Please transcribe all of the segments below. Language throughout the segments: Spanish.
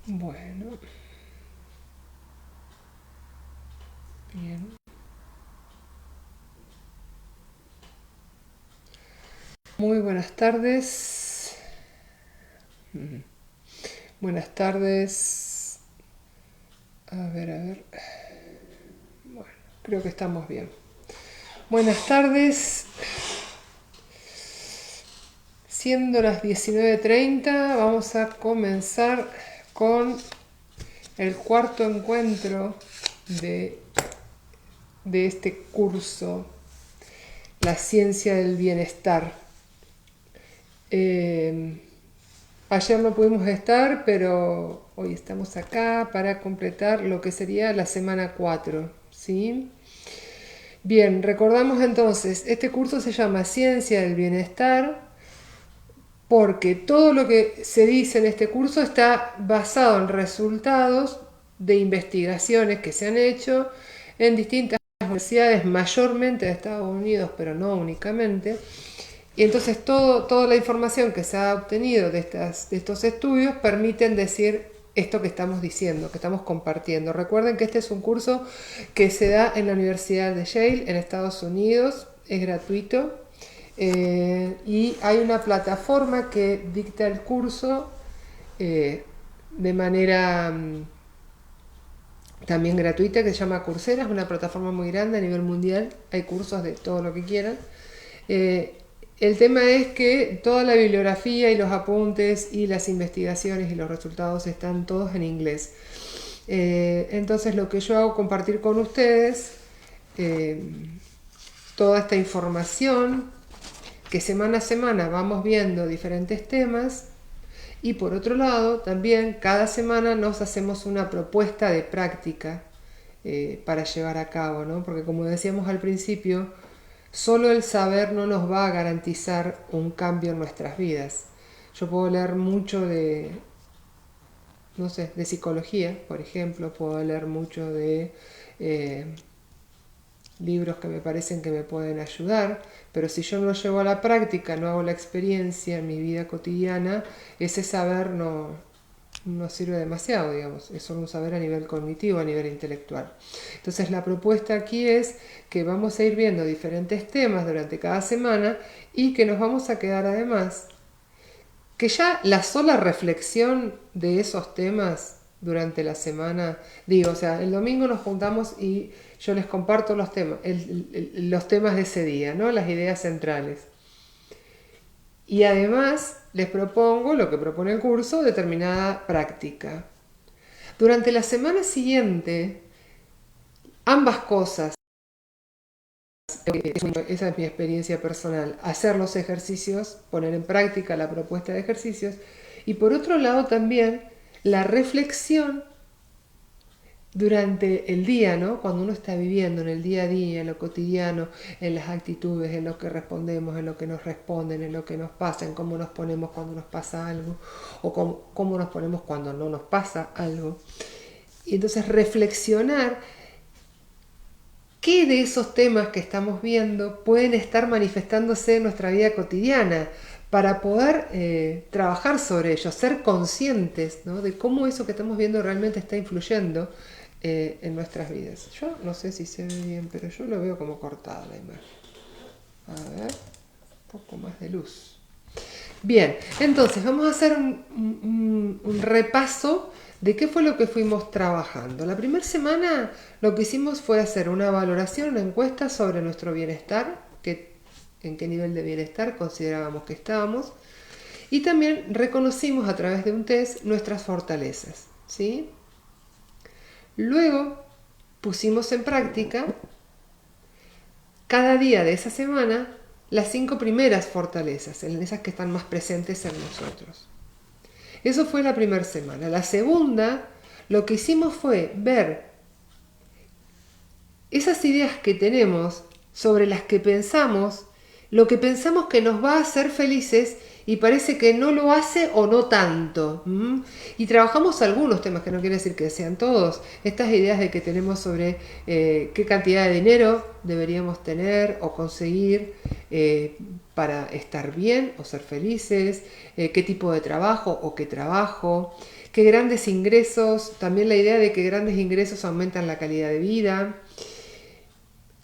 Bueno, bien. Muy buenas tardes. Buenas tardes. A ver, a ver. Bueno, creo que estamos bien. Buenas tardes. Siendo las 19:30, vamos a comenzar con el cuarto encuentro de, de este curso, La ciencia del bienestar. Eh, Ayer no pudimos estar, pero hoy estamos acá para completar lo que sería la semana 4, ¿sí? Bien, recordamos entonces, este curso se llama Ciencia del Bienestar porque todo lo que se dice en este curso está basado en resultados de investigaciones que se han hecho en distintas universidades, mayormente de Estados Unidos, pero no únicamente. Y entonces toda la información que se ha obtenido de estos estudios permiten decir esto que estamos diciendo, que estamos compartiendo. Recuerden que este es un curso que se da en la Universidad de Yale, en Estados Unidos, es gratuito. Y hay una plataforma que dicta el curso de manera también gratuita, que se llama Coursera, es una plataforma muy grande a nivel mundial, hay cursos de todo lo que quieran. Eh, el tema es que toda la bibliografía y los apuntes y las investigaciones y los resultados están todos en inglés. Entonces lo que yo hago es compartir con ustedes eh, toda esta información que semana a semana vamos viendo diferentes temas y por otro lado también cada semana nos hacemos una propuesta de práctica para llevar a cabo, ¿no? Porque como decíamos al principio, solo el saber no nos va a garantizar un cambio en nuestras vidas. Yo puedo leer mucho de, no sé, de psicología, por ejemplo, puedo leer mucho de libros que me parecen que me pueden ayudar, pero si yo no lo llevo a la práctica, no hago la experiencia en mi vida cotidiana, ese saber no sirve demasiado, digamos, es solo un saber a nivel cognitivo, a nivel intelectual. Entonces la propuesta aquí es que vamos a ir viendo diferentes temas durante cada semana y que nos vamos a quedar además que ya la sola reflexión de esos temas durante la semana, digo, o sea, el domingo nos juntamos y yo les comparto los temas, los temas de ese día, ¿no? Las ideas centrales. Y además les propongo lo que propone el curso, determinada práctica. Durante la semana siguiente, ambas cosas, esa es mi experiencia personal, hacer los ejercicios, poner en práctica la propuesta de ejercicios, y por otro lado también la reflexión durante el día, ¿no? Cuando uno está viviendo en el día a día, en lo cotidiano, en las actitudes, en lo que respondemos, en lo que nos responden, en lo que nos pasa, en cómo nos ponemos cuando nos pasa algo, o cómo nos ponemos cuando no nos pasa algo. Y entonces reflexionar qué de esos temas que estamos viendo pueden estar manifestándose en nuestra vida cotidiana para poder trabajar sobre ello, ser conscientes, ¿no? De cómo eso que estamos viendo realmente está influyendo en nuestras vidas. Yo no sé si se ve bien, pero yo lo veo como cortada la imagen. A ver, un poco más de luz. Bien, entonces vamos a hacer un repaso de qué fue lo que fuimos trabajando. La primera semana lo que hicimos fue hacer una valoración, una encuesta sobre nuestro bienestar, en qué nivel de bienestar considerábamos que estábamos, y también reconocimos a través de un test nuestras fortalezas, ¿sí? Luego pusimos en práctica cada día de esa semana las 5 primeras fortalezas, esas que están más presentes en nosotros. Eso fue la primera semana. La segunda, lo que hicimos fue ver esas ideas que tenemos, sobre las que pensamos, lo que pensamos que nos va a hacer felices y parece que no lo hace o no tanto. Y trabajamos algunos temas, que no quiere decir que sean todos, estas ideas de que tenemos sobre qué cantidad de dinero deberíamos tener o conseguir para estar bien o ser felices, qué tipo de trabajo o qué trabajo, qué grandes ingresos, también la idea de que grandes ingresos aumentan la calidad de vida,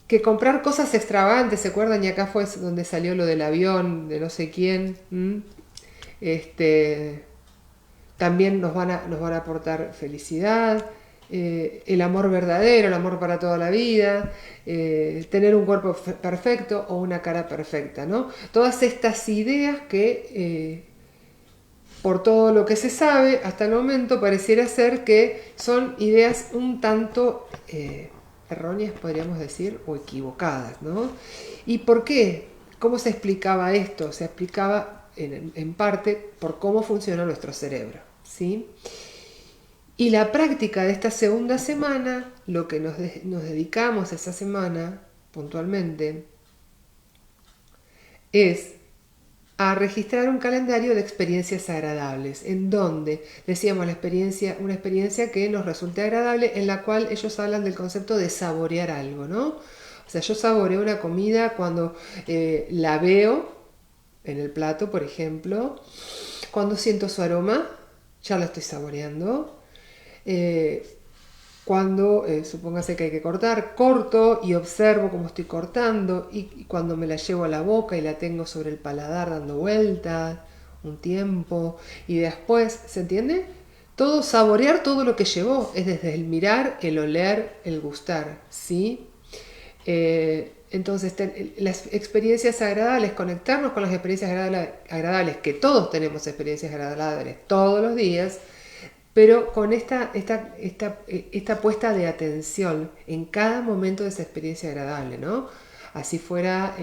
que comprar cosas extravagantes, ¿se acuerdan? Y acá fue donde salió lo del avión, de no sé quién, este, también nos van a aportar felicidad, el amor verdadero, el amor para toda la vida, tener un cuerpo perfecto o una cara perfecta, ¿no? Todas estas ideas que, por todo lo que se sabe hasta el momento, pareciera ser que son ideas un tanto erróneas, podríamos decir, o equivocadas, ¿no? ¿Y por qué? ¿Cómo se explicaba esto? Se explicaba en parte por cómo funciona nuestro cerebro, ¿sí? Y la práctica de esta segunda semana, lo que nos dedicamos esa semana puntualmente, es a registrar un calendario de experiencias agradables, en donde decíamos una experiencia que nos resulte agradable, en la cual ellos hablan del concepto de saborear algo, ¿no? O sea, yo saboreo una comida cuando la veo en el plato, por ejemplo, cuando siento su aroma, ya la estoy saboreando. Eh, Cuando supóngase que hay que cortar, corto y observo cómo estoy cortando, y cuando me la llevo a la boca y la tengo sobre el paladar dando vueltas un tiempo, y después, ¿se entiende? Todo, saborear todo lo que llevó, es desde el mirar, el oler, el gustar, ¿sí? Entonces, las experiencias agradables, conectarnos con las experiencias agradables, que todos tenemos experiencias agradables todos los días, pero con esta puesta de atención en cada momento de esa experiencia agradable, ¿no? Así fuera,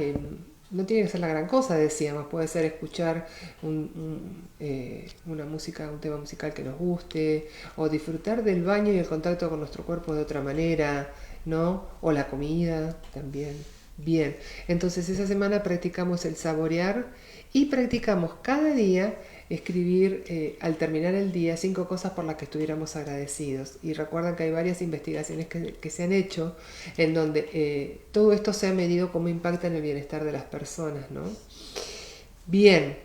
no tiene que ser la gran cosa, decíamos, puede ser escuchar una música, un tema musical que nos guste, o disfrutar del baño y el contacto con nuestro cuerpo de otra manera, ¿no? O la comida también. Bien, entonces esa semana practicamos el saborear y practicamos cada día escribir al terminar el día 5 cosas por las que estuviéramos agradecidos. Y recuerdan que hay varias investigaciones que se han hecho en donde todo esto se ha medido cómo impacta en el bienestar de las personas, ¿no? Bien,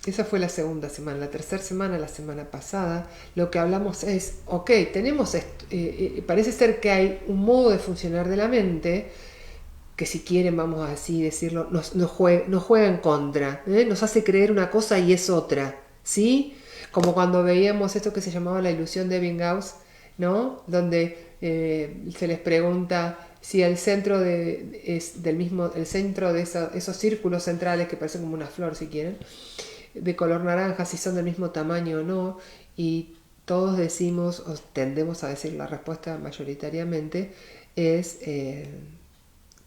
esa fue la segunda semana. La tercera semana, la semana pasada, lo que hablamos es, ok, tenemos parece ser que hay un modo de funcionar de la mente que, si quieren, vamos a así decirlo, nos juega en contra, nos hace creer una cosa y es otra, ¿sí? Como cuando veíamos esto que se llamaba la ilusión de Ebbinghaus, ¿no? Donde se les pregunta si el centro es del mismo, el centro de esos círculos centrales que parecen como una flor, si quieren, de color naranja, si son del mismo tamaño o no, y todos decimos, o tendemos a decir, la respuesta mayoritariamente es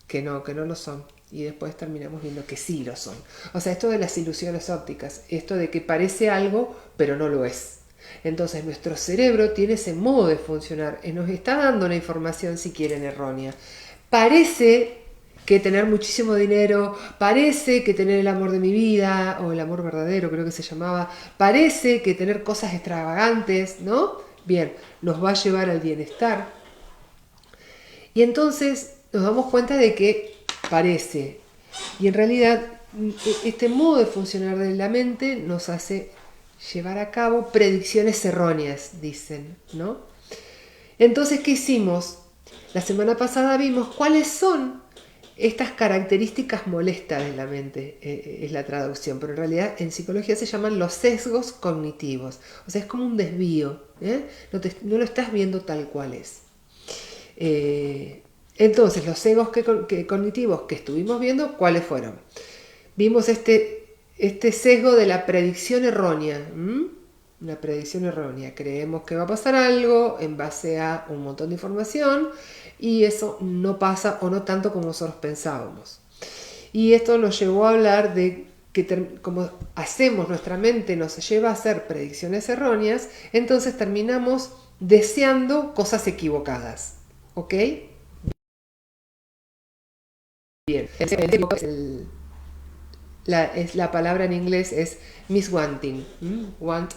que no lo son. Y después terminamos viendo que sí lo son. O sea, esto de las ilusiones ópticas, esto de que parece algo, pero no lo es. Entonces nuestro cerebro tiene ese modo de funcionar y nos está dando una información, si quieren, errónea. Parece que tener muchísimo dinero, parece que tener el amor de mi vida, o el amor verdadero creo que se llamaba, parece que tener cosas extravagantes, ¿no? Bien, nos va a llevar al bienestar. Y entonces nos damos cuenta de que parece. Y en realidad este modo de funcionar de la mente nos hace llevar a cabo predicciones erróneas, dicen, ¿no? Entonces, ¿qué hicimos? La semana pasada vimos cuáles son estas características molestas de la mente, es la traducción, pero en realidad en psicología se llaman los sesgos cognitivos. O sea, es como un desvío, ¿eh? No lo estás viendo tal cual es. Entonces, los sesgos cognitivos que estuvimos viendo, ¿cuáles fueron? Vimos este sesgo de la predicción errónea. Una predicción errónea. Creemos que va a pasar algo en base a un montón de información y eso no pasa, o no tanto como nosotros pensábamos. Y esto nos llevó a hablar de que como hacemos, nuestra mente nos lleva a hacer predicciones erróneas, entonces terminamos deseando cosas equivocadas. ¿Ok? Bien. la palabra en inglés es miswanting. Want,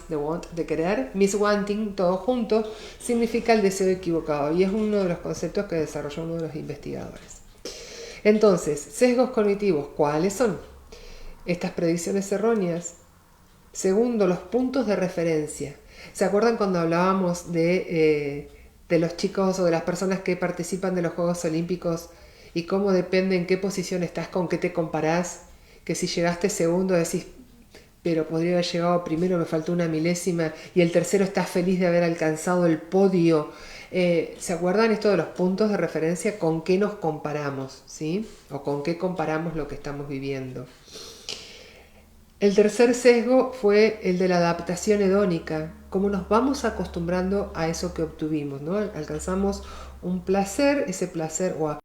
de querer. Miswanting, todo junto, significa el deseo equivocado. Y es uno de los conceptos que desarrolló uno de los investigadores. Entonces, sesgos cognitivos, ¿cuáles son? Estas predicciones erróneas. Segundo, los puntos de referencia. ¿Se acuerdan cuando hablábamos de los chicos o de las personas que participan de los Juegos Olímpicos y cómo depende en qué posición estás, con qué te comparás? Que si llegaste segundo decís, pero podría haber llegado primero, me faltó una milésima, y el tercero está feliz de haber alcanzado el podio. ¿Se acuerdan esto de los puntos de referencia? ¿Con qué nos comparamos? ¿Sí? O con qué comparamos lo que estamos viviendo. El tercer sesgo fue el de la adaptación hedónica, cómo nos vamos acostumbrando a eso que obtuvimos, ¿no? Alcanzamos un placer, ese placer o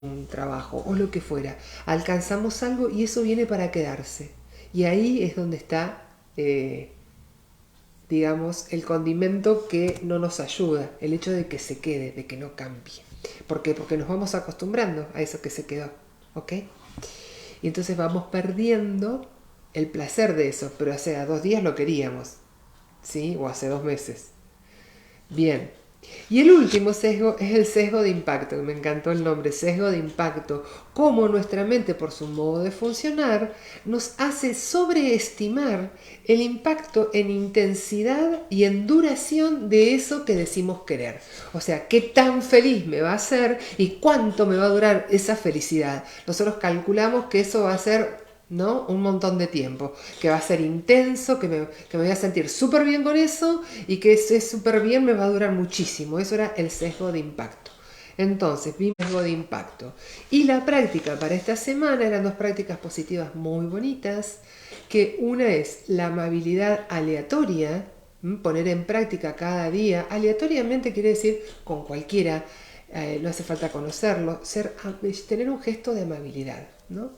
un trabajo o lo que fuera, alcanzamos algo y eso viene para quedarse. Y ahí es donde está, digamos, el condimento que no nos ayuda, el hecho de que se quede, de que no cambie. ¿Por qué? Porque nos vamos acostumbrando a eso que se quedó, ¿ok? Y entonces vamos perdiendo el placer de eso, pero hace 2 días lo queríamos, ¿sí? O hace 2 meses. Bien. Y el último sesgo es el sesgo de impacto, que me encantó el nombre, sesgo de impacto. Cómo nuestra mente, por su modo de funcionar, nos hace sobreestimar el impacto en intensidad y en duración de eso que decimos querer. O sea, qué tan feliz me va a hacer y cuánto me va a durar esa felicidad. Nosotros calculamos que eso va a ser, ¿no? Un montón de tiempo, que va a ser intenso, que me voy a sentir súper bien con eso y que ese súper bien me va a durar muchísimo. Eso era el sesgo de impacto. Entonces, vimos el sesgo de impacto. Y la práctica para esta semana eran 2 prácticas positivas muy bonitas, que una es la amabilidad aleatoria, poner en práctica cada día. Aleatoriamente quiere decir con cualquiera, no hace falta conocerlo, tener un gesto de amabilidad, ¿no?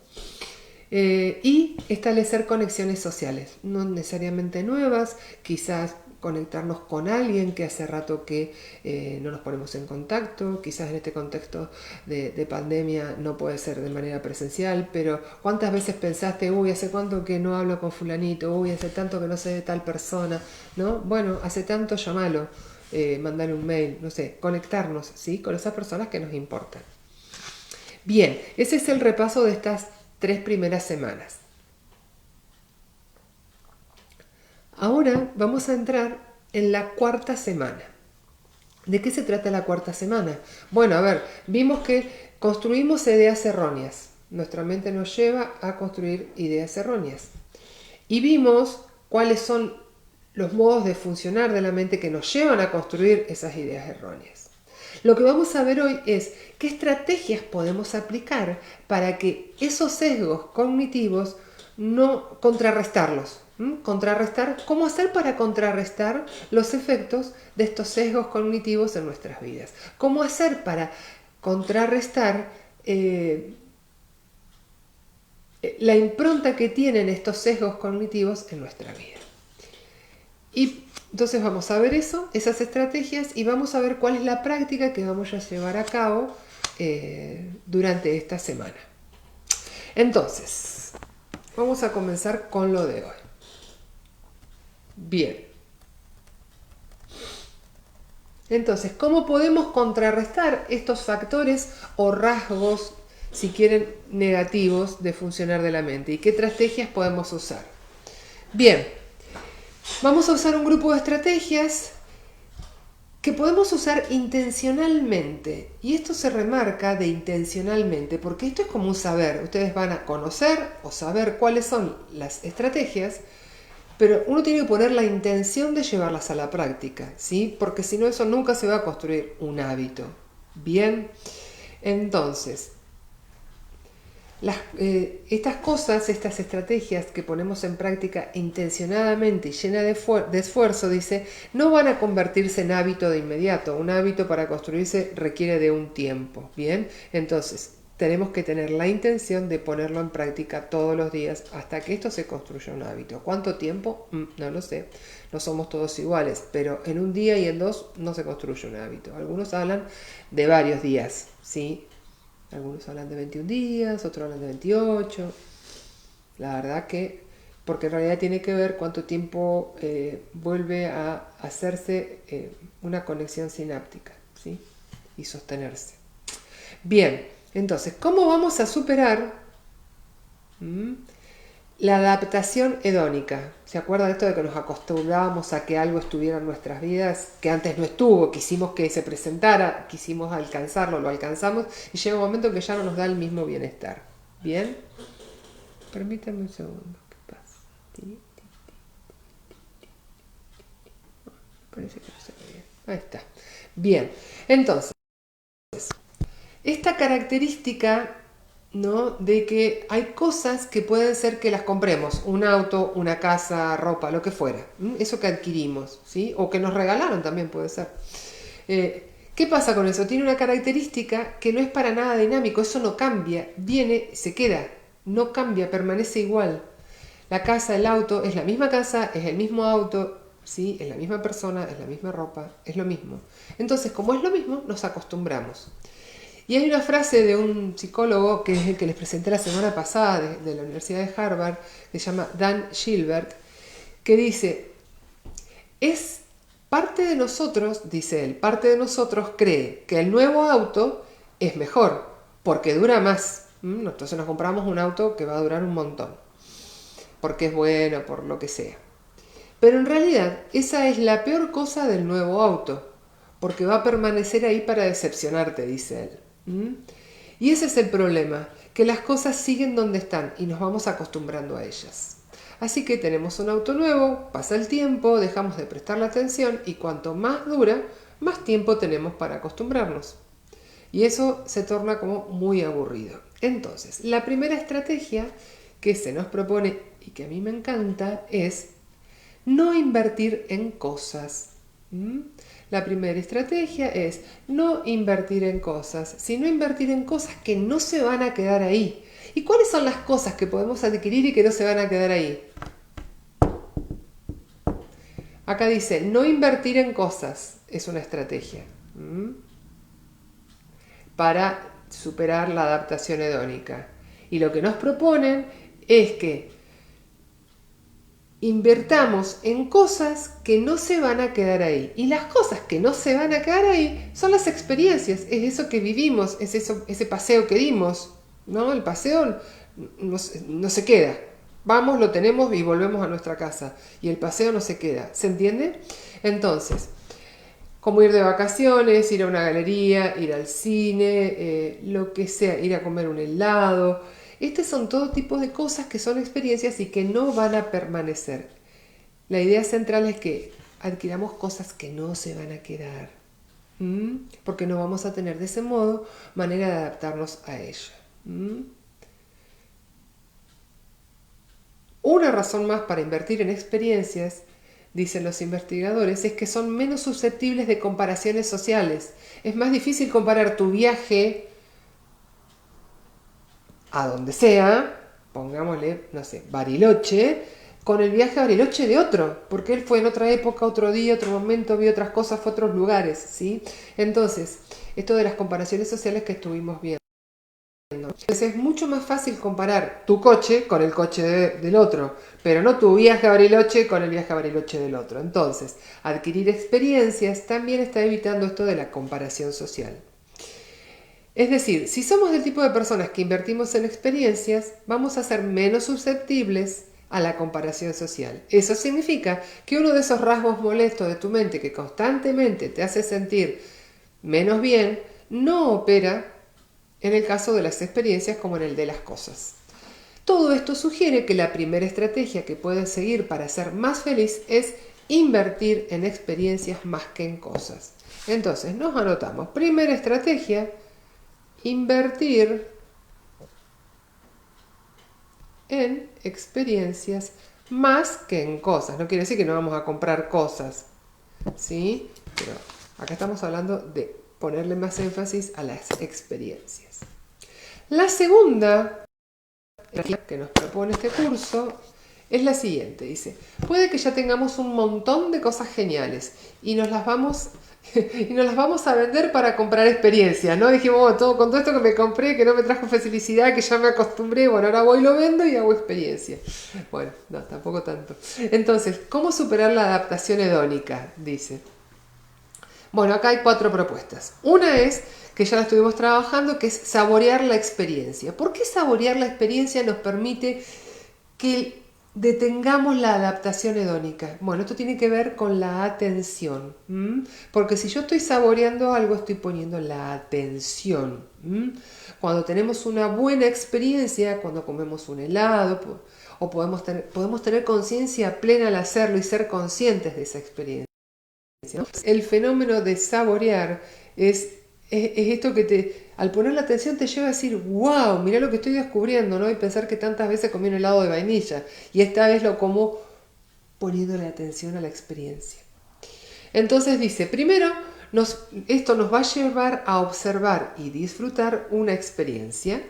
Y establecer conexiones sociales, no necesariamente nuevas, quizás conectarnos con alguien que hace rato que no nos ponemos en contacto, quizás en este contexto de pandemia no puede ser de manera presencial, pero ¿cuántas veces pensaste, uy, hace cuánto que no hablo con fulanito, uy, hace tanto que no sé de tal persona, ¿no? Bueno, hace tanto, llámalo, mandale un mail, no sé, conectarnos, ¿sí? Con esas personas que nos importan. Bien, ese es el repaso de estas 3 primeras semanas. Ahora vamos a entrar en la cuarta semana. ¿De qué se trata la cuarta semana? Bueno, a ver, vimos que construimos ideas erróneas. Nuestra mente nos lleva a construir ideas erróneas. Y vimos cuáles son los modos de funcionar de la mente que nos llevan a construir esas ideas erróneas. Lo que vamos a ver hoy es qué estrategias podemos aplicar para que esos sesgos cognitivos no contrarrestarlos. ¿Cómo hacer para contrarrestar los efectos de estos sesgos cognitivos en nuestras vidas? ¿Cómo hacer para contrarrestar la impronta que tienen estos sesgos cognitivos en nuestra vida? Y entonces vamos a ver esas estrategias, y vamos a ver cuál es la práctica que vamos a llevar a cabo durante esta semana. Entonces, vamos a comenzar con lo de hoy. Bien. Entonces, ¿cómo podemos contrarrestar estos factores o rasgos, si quieren, negativos de funcionar de la mente? ¿Y qué estrategias podemos usar? Bien, vamos a usar un grupo de estrategias que podemos usar intencionalmente. Y esto se remarca de intencionalmente, porque esto es como un saber. Ustedes van a conocer o saber cuáles son las estrategias, pero uno tiene que poner la intención de llevarlas a la práctica, ¿sí? Porque si no, eso nunca se va a construir un hábito. Bien, entonces, estas cosas, estas estrategias que ponemos en práctica intencionadamente y llena de esfuerzo, dice, no van a convertirse en hábito de inmediato. Un hábito para construirse requiere de un tiempo. Bien, entonces tenemos que tener la intención de ponerlo en práctica todos los días hasta que esto se construya un hábito. ¿Cuánto tiempo? No lo sé. no somos todos iguales, pero en un día y en dos no se construye un hábito. Algunos hablan de varios días, ¿sí? Algunos hablan de 21 días, otros hablan de 28. La verdad que, porque en realidad tiene que ver cuánto tiempo vuelve a hacerse una conexión sináptica, ¿sí? Y sostenerse. Bien, entonces, ¿cómo vamos a superar la adaptación hedónica? ¿Se acuerdan de esto de que nos acostumbrábamos a que algo estuviera en nuestras vidas, que antes no estuvo, quisimos que se presentara, quisimos alcanzarlo, lo alcanzamos, y llega un momento que ya no nos da el mismo bienestar? ¿Bien? Permítanme un segundo. ¿Qué pasa? Parece que no se ve bien. Ahí está. Bien, entonces, esta característica, ¿no?, de que hay cosas que pueden ser que las compremos, un auto, una casa, ropa, lo que fuera, eso que adquirimos, ¿sí? O que nos regalaron también puede ser. ¿Qué pasa con eso? Tiene una característica que no es para nada dinámico, eso no cambia, viene, se queda, no cambia, permanece igual. La casa, el auto, es la misma casa, es el mismo auto, ¿sí? Es la misma persona, es la misma ropa, es lo mismo. Entonces, como es lo mismo, nos acostumbramos. Y hay una frase de un psicólogo, que es el que les presenté la semana pasada de la Universidad de Harvard, que se llama Dan Gilbert, que dice, es parte de nosotros, dice él, parte de nosotros cree que el nuevo auto es mejor, porque dura más. Entonces nos compramos un auto que va a durar un montón, porque es bueno, por lo que sea. Pero en realidad esa es la peor cosa del nuevo auto, porque va a permanecer ahí para decepcionarte, dice él. Y ese es el problema, que las cosas siguen donde están y nos vamos acostumbrando a ellas. Así que tenemos un auto nuevo, pasa el tiempo, dejamos de prestarle atención y cuanto más dura, más tiempo tenemos para acostumbrarnos. Y eso se torna como muy aburrido. Entonces, la primera estrategia que se nos propone y que a mí me encanta es no invertir en cosas. La primera estrategia es no invertir en cosas, sino invertir en cosas que no se van a quedar ahí. ¿Y cuáles son las cosas que podemos adquirir y que no se van a quedar ahí? Acá dice, no invertir en cosas es una estrategia para superar la adaptación hedónica. Y lo que nos proponen es que invertamos en cosas que no se van a quedar ahí. Y las cosas que no se van a quedar ahí son las experiencias, es eso que vivimos, es eso, ese paseo que dimos, ¿no? El paseo no se queda. Vamos, lo tenemos y volvemos a nuestra casa. Y el paseo no se queda. ¿Se entiende? Entonces, como ir de vacaciones, ir a una galería, ir al cine, lo que sea, ir a comer un helado. Estos son todo tipo de cosas que son experiencias y que no van a permanecer. La idea central es que adquiramos cosas que no se van a quedar, porque no vamos a tener de ese modo manera de adaptarnos a ella. Una razón más para invertir en experiencias, dicen los investigadores, es que son menos susceptibles de comparaciones sociales. Es más difícil comparar tu viaje a donde sea, pongámosle, no sé, Bariloche, con el viaje a Bariloche de otro, porque él fue en otra época, otro día, otro momento, vio otras cosas, fue a otros lugares, ¿sí? Entonces, esto de las comparaciones sociales que estuvimos viendo. Entonces es mucho más fácil comparar tu coche con el coche del otro, pero no tu viaje a Bariloche con el viaje a Bariloche del otro. Entonces, adquirir experiencias también está evitando esto de la comparación social. Es decir, si somos del tipo de personas que invertimos en experiencias, vamos a ser menos susceptibles a la comparación social. Eso significa que uno de esos rasgos molestos de tu mente que constantemente te hace sentir menos bien, no opera en el caso de las experiencias como en el de las cosas. Todo esto sugiere que la primera estrategia que puedes seguir para ser más feliz es invertir en experiencias más que en cosas. Entonces nos anotamos. Primera estrategia, invertir en experiencias más que en cosas. No quiere decir que no vamos a comprar cosas, ¿sí? Pero acá estamos hablando de ponerle más énfasis a las experiencias. La segunda que nos propone este curso es la siguiente, dice, puede que ya tengamos un montón de cosas geniales y nos las vamos y nos las vamos a vender para comprar experiencia, ¿no? Dijimos, bueno, todo, con todo esto que me compré, que no me trajo felicidad, que ya me acostumbré, bueno, ahora voy, lo vendo y hago experiencia. Bueno, no, tampoco tanto. Entonces, ¿cómo superar la adaptación hedónica? Dice. Bueno, acá hay 4 propuestas. Una es, que ya la estuvimos trabajando, que es saborear la experiencia. ¿Por qué saborear la experiencia nos permite que detengamos la adaptación hedónica? Bueno, esto tiene que ver con la atención, porque si yo estoy saboreando algo, estoy poniendo la atención. Cuando tenemos una buena experiencia, cuando comemos un helado, o podemos tener conciencia plena al hacerlo y ser conscientes de esa experiencia, ¿no? El fenómeno de saborear es esto que al poner la atención te lleva a decir, wow, mirá lo que estoy descubriendo, ¿no? Y pensar que tantas veces comí un helado de vainilla y esta vez lo como poniéndole atención a la experiencia. Entonces dice, primero, esto nos va a llevar a observar y disfrutar una experiencia,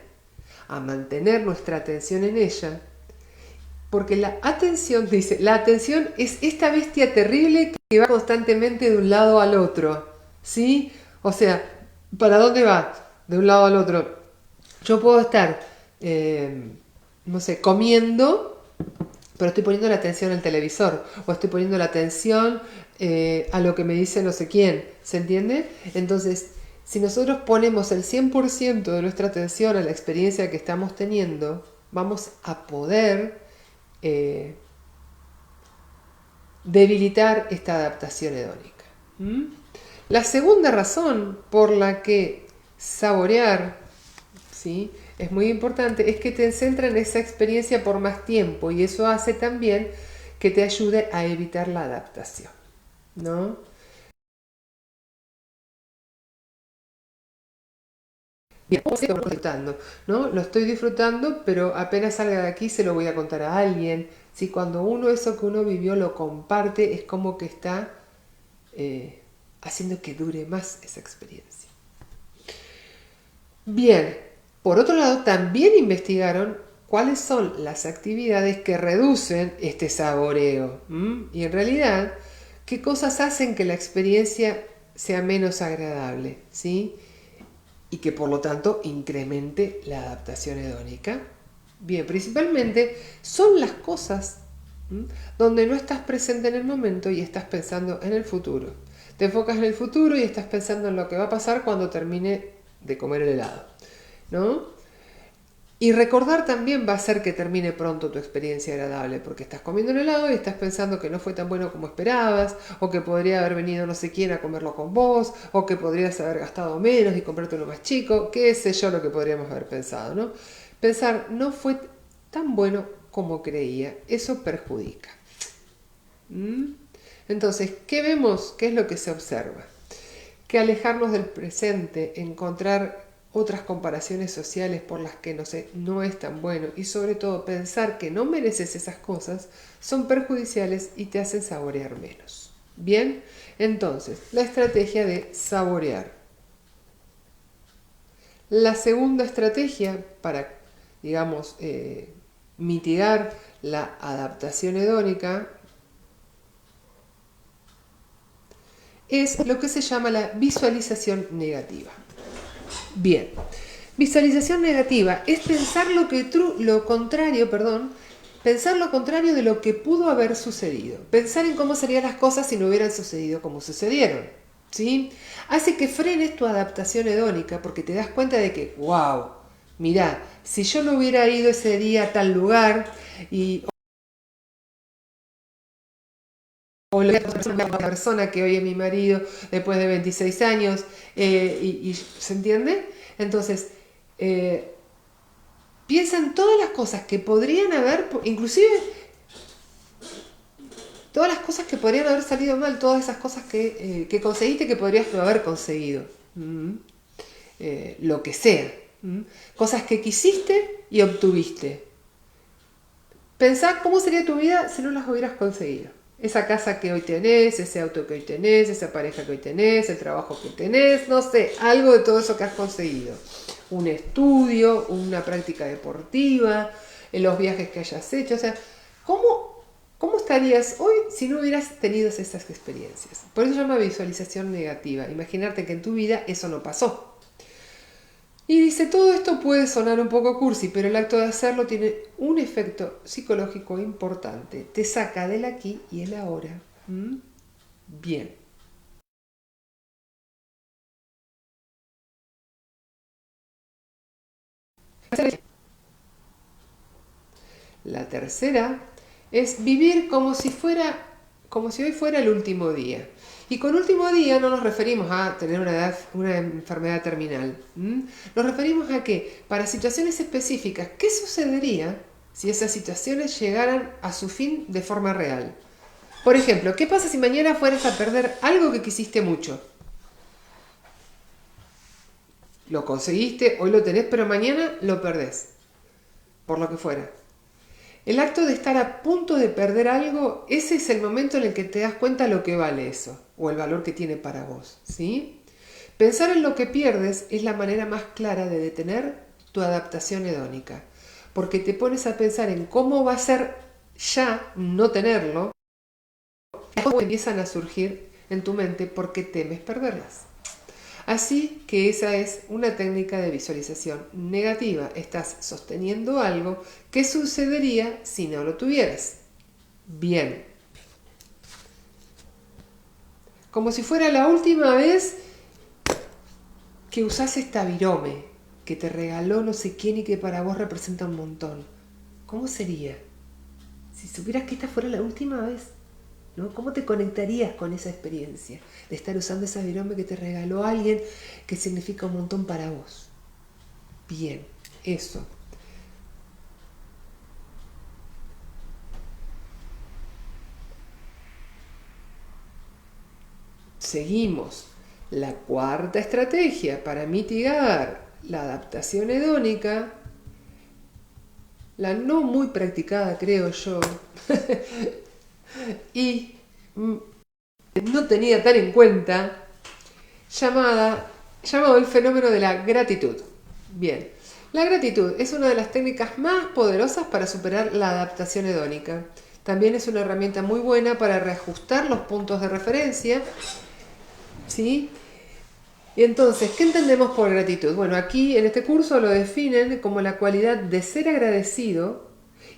a mantener nuestra atención en ella, porque la atención, dice, la atención es esta bestia terrible que va constantemente de un lado al otro, ¿sí? O sea, ¿para dónde va? De un lado al otro. Yo puedo estar, no sé, comiendo, pero estoy poniendo la atención al televisor, o estoy poniendo la atención a lo que me dice no sé quién, ¿se entiende? Entonces, si nosotros ponemos el 100% de nuestra atención a la experiencia que estamos teniendo, vamos a poder debilitar esta adaptación hedónica. La segunda razón por la que saborear, ¿sí?, es muy importante, es que te centra en esa experiencia por más tiempo y eso hace también que te ayude a evitar la adaptación, ¿no? Bien, lo estoy disfrutando, ¿no? Lo estoy disfrutando, pero apenas salga de aquí se lo voy a contar a alguien. Si cuando uno eso que uno vivió lo comparte, es como que está haciendo que dure más esa experiencia. Bien, por otro lado, también investigaron cuáles son las actividades que reducen este saboreo. Y en realidad, qué cosas hacen que la experiencia sea menos agradable, ¿sí? Y que por lo tanto incremente la adaptación hedónica. Bien, principalmente son las cosas donde no estás presente en el momento y estás pensando en el futuro. Te enfocas en el futuro y estás pensando en lo que va a pasar cuando termine de comer el helado, ¿no? Y recordar también va a hacer que termine pronto tu experiencia agradable, porque estás comiendo un helado y estás pensando que no fue tan bueno como esperabas, o que podría haber venido no sé quién a comerlo con vos, o que podrías haber gastado menos y comprarte uno más chico, qué sé yo lo que podríamos haber pensado, ¿no? Pensar, no fue tan bueno como creía, eso perjudica. Entonces, ¿qué vemos? ¿Qué es lo que se observa? Que alejarnos del presente, encontrar otras comparaciones sociales por las que no es tan bueno y sobre todo pensar que no mereces esas cosas son perjudiciales y te hacen saborear menos. Bien, entonces, la estrategia de saborear. La segunda estrategia para, digamos, mitigar la adaptación hedónica es lo que se llama la visualización negativa. Bien, visualización negativa es pensar pensar lo contrario de lo que pudo haber sucedido. Pensar en cómo serían las cosas si no hubieran sucedido como sucedieron, ¿sí? Hace que frenes tu adaptación hedónica porque te das cuenta de que, wow, mirá, si yo no hubiera ido ese día a tal lugar o la persona que hoy es mi marido después de 26 años, ¿se entiende? Entonces, piensa en todas las cosas que podrían haber, inclusive todas las cosas que podrían haber salido mal, todas esas cosas que conseguiste que podrías no haber conseguido. Lo que sea. Cosas que quisiste y obtuviste. Pensá cómo sería tu vida si no las hubieras conseguido. Esa casa que hoy tenés, ese auto que hoy tenés, esa pareja que hoy tenés, el trabajo que tenés, no sé, algo de todo eso que has conseguido. Un estudio, una práctica deportiva, los viajes que hayas hecho, o sea, ¿Cómo, ¿Cómo estarías hoy si no hubieras tenido esas experiencias? Por eso se llama visualización negativa. Imaginarte que en tu vida eso no pasó. Y dice, todo esto puede sonar un poco cursi, pero el acto de hacerlo tiene un efecto psicológico importante. Te saca del aquí y el ahora. ¿Mm? Bien. La tercera es vivir como si hoy fuera el último día. Y con último día no nos referimos a tener una enfermedad terminal. Nos referimos a que para situaciones específicas, ¿qué sucedería si esas situaciones llegaran a su fin de forma real? Por ejemplo, ¿qué pasa si mañana fueras a perder algo que quisiste mucho? Lo conseguiste, hoy lo tenés, pero mañana lo perdés, por lo que fuera. El acto de estar a punto de perder algo, ese es el momento en el que te das cuenta lo que vale eso, o el valor que tiene para vos, ¿sí? Pensar en lo que pierdes es la manera más clara de detener tu adaptación hedónica, porque te pones a pensar en cómo va a ser ya no tenerlo, y cómo empiezan a surgir en tu mente porque temes perderlas. Así que esa es una técnica de visualización negativa. Estás sosteniendo algo que sucedería si no lo tuvieras. Bien. Como si fuera la última vez que usás esta virome que te regaló no sé quién y que para vos representa un montón. ¿Cómo sería? Si supieras que esta fuera la última vez, ¿no? ¿Cómo te conectarías con esa experiencia de estar usando esa virome que te regaló alguien que significa un montón para vos? Bien, eso. Seguimos. La cuarta estrategia para mitigar la adaptación hedónica, la no muy practicada creo yo, y no tenía tan en cuenta, llamado el fenómeno de la gratitud. Bien, la gratitud es una de las técnicas más poderosas para superar la adaptación hedónica. También es una herramienta muy buena para reajustar los puntos de referencia, ¿sí? Y entonces, ¿qué entendemos por gratitud? Bueno, aquí en este curso lo definen como la cualidad de ser agradecido